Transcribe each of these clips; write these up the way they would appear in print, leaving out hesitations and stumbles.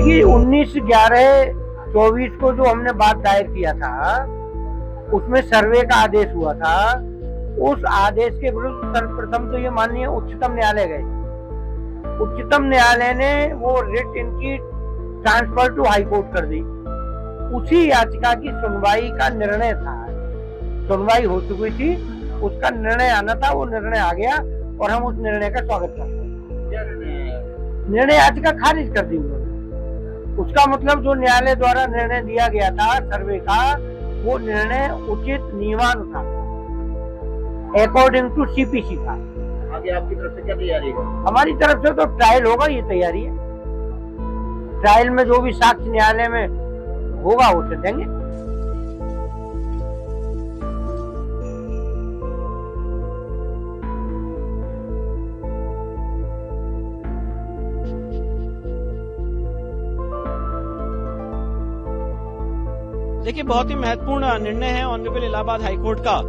देखिए 19/11/24 को जो हमने बात दायर किया था उसमें सर्वे का आदेश हुआ था। उस आदेश के विरुद्ध सर्वप्रथम तो ये माननीय उच्चतम न्यायालय गए। उच्चतम न्यायालय ने वो रिट इनकी ट्रांसफर टू हाई कोर्ट कर दी। उसी याचिका की सुनवाई का निर्णय था, सुनवाई हो चुकी थी, उसका निर्णय आना था, वो निर्णय आ गया और हम उस निर्णय का स्वागत करते हैं। निर्णय याचिका खारिज कर दी उन्होंने। उसका मतलब जो न्यायालय द्वारा निर्णय दिया गया था सर्वे का, वो निर्णय उचित नियमानुसार अकॉर्डिंग टू सीपीसी था। आगे आपकी तरफ से क्या तैयारी है? हमारी तरफ से तो ट्रायल होगा, ये तैयारी है। ट्रायल में जो भी साक्ष्य न्यायालय में होगा उसे देंगे। देखिए, बहुत ही महत्वपूर्ण निर्णय है ऑनरेबल इलाहाबाद हाईकोर्ट का।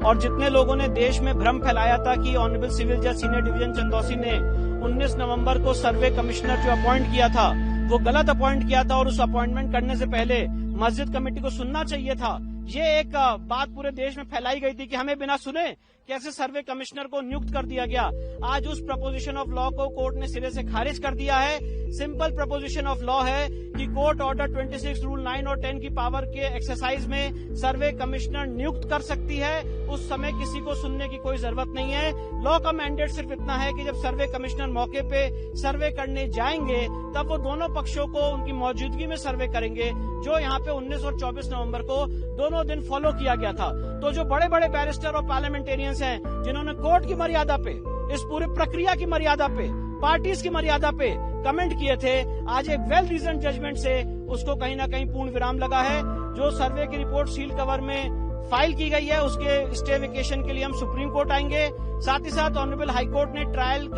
और जितने लोगों ने देश में भ्रम फैलाया था कि ऑनरेबल सिविल जज सीनियर डिवीजन चंदौसी ने 19 नवंबर को सर्वे कमिश्नर जो अपॉइंट किया था वो गलत अपॉइंट किया था और उस अपॉइंटमेंट करने से पहले मस्जिद कमेटी को सुनना चाहिए था, ये एक बात पूरे देश में फैलाई गई थी कि हमें बिना सुने कैसे सर्वे कमिश्नर को नियुक्त कर दिया गया। आज उस प्रपोजिशन ऑफ लॉ को कोर्ट ने सिरे से खारिज कर दिया है। सिंपल प्रपोजिशन ऑफ लॉ है कि कोर्ट ऑर्डर 26 रूल 9 और 10 की पावर के एक्सरसाइज में सर्वे कमिश्नर नियुक्त कर सकती है। उस समय किसी को सुनने की कोई जरूरत नहीं है। लॉ का मैंडेट सिर्फ इतना है कि जब सर्वे कमिश्नर मौके पे सर्वे करने जाएंगे तब वो दोनों पक्षों को उनकी मौजूदगी में सर्वे करेंगे, जो यहाँ पे 19 और 24 नवंबर को दोनों दिन फॉलो किया गया था। तो जो बड़े बड़े बैरिस्टर और पार्लियामेंटेरियंस हैं जिन्होंने कोर्ट की मर्यादा पे, इस पूरी प्रक्रिया की मर्यादा पे, पार्टीज की मर्यादा पे कमेंट किए थे, आज एक वेल रीजन जजमेंट से उसको कहीं ना कहीं पूर्ण विराम लगा है। जो सर्वे की रिपोर्ट सील कवर में फाइल की गई है उसके स्टे वेकेशन के लिए हम सुप्रीम कोर्ट आएंगे। साथ ही साथ ऑनरेबल हाई कोर्ट ने ट्रायल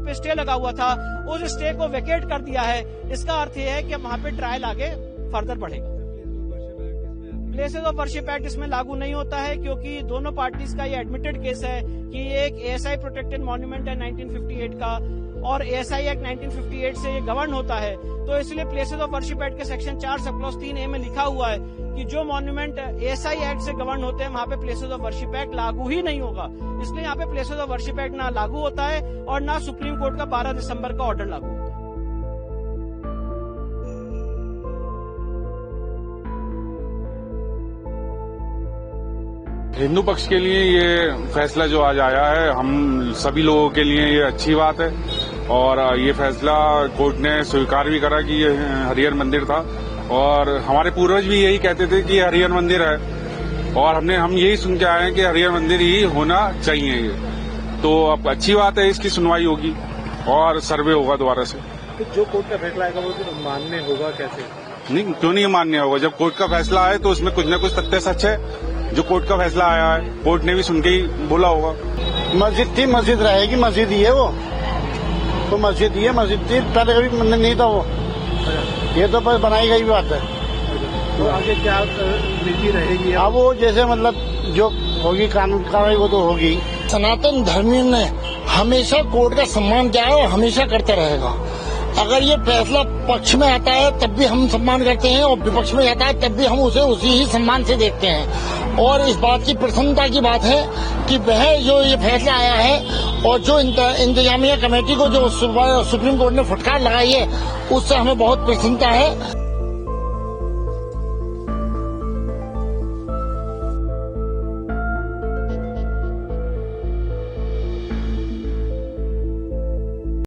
पे स्टे लगा हुआ था उस स्टे को वेकेट कर दिया है। इसका अर्थ यह है कि वहां पे ट्रायल आगे फर्दर बढ़ेगा। प्लेसेस ऑफ वर्शिप एक्ट इसमें लागू नहीं होता है क्योंकि दोनों पार्टीज का ये एडमिटेड केस है कि ये एक एएसआई प्रोटेक्टेड मॉन्यूमेंट है 1958 का और एएसआई एक्ट 1958 से ये गवर्न होता है। तो इसलिए प्लेसेस ऑफ वर्शिप एक्ट के सेक्शन 4 सब क्लॉज 3A में लिखा हुआ है कि जो मॉन्यूमेंट एएसआई एक्ट से गवर्न होते हैं वहां पे प्लेसेस ऑफ वर्शिप एक्ट लागू ही नहीं होगा। इसलिए यहाँ पे प्लेसेस ऑफ वर्शिप एक्ट ना लागू होता है और ना सुप्रीम कोर्ट का 12 दिसंबर का ऑर्डर लागू होता है। हिंदू पक्ष के लिए ये फैसला जो आज आया है, हम सभी लोगों के लिए ये अच्छी बात है। और ये फैसला कोर्ट ने स्वीकार भी करा कि ये हरिहर मंदिर था और हमारे पूर्वज भी यही कहते थे कि ये हरिहर मंदिर है और हम यही सुन के आए हैं कि हरिहर मंदिर ही होना चाहिए ये। तो अब अच्छी बात है, इसकी सुनवाई होगी और सर्वे होगा दोबारा से। तो जो कोर्ट का फैसला आएगा वो तो मान्य होगा कैसे? नहीं, क्यों नहीं मान्य होगा? जब कोर्ट का फैसला आए तो उसमें कुछ न कुछ तथ्य सच है। जो कोर्ट का फैसला आया है कोर्ट ने भी सुन के ही बोला होगा। मस्जिद थी, मस्जिद रहेगी, मस्जिद ही है वो, तो मस्जिद ही है, मस्जिद थी, पहले कभी मंदिर नहीं था वो। ये तो बस बनाई गई बात है। तो आगे क्या नीति रहेगी? अब वो जैसे मतलब जो होगी कानून कार्रवाई वो तो होगी। सनातन धर्मी ने हमेशा कोर्ट का सम्मान किया है और हमेशा करते रहेगा। अगर ये फैसला पक्ष में आता है तब भी हम सम्मान करते हैं और विपक्ष में आता है तब भी हम उसे उसी ही सम्मान से देखते हैं। और इस बात की प्रसन्नता की बात है कि वह जो ये फैसला आया है और जो इंतजामिया कमेटी को जो सुप्रीम कोर्ट ने फटकार लगाई है उससे हमें बहुत प्रसन्नता है।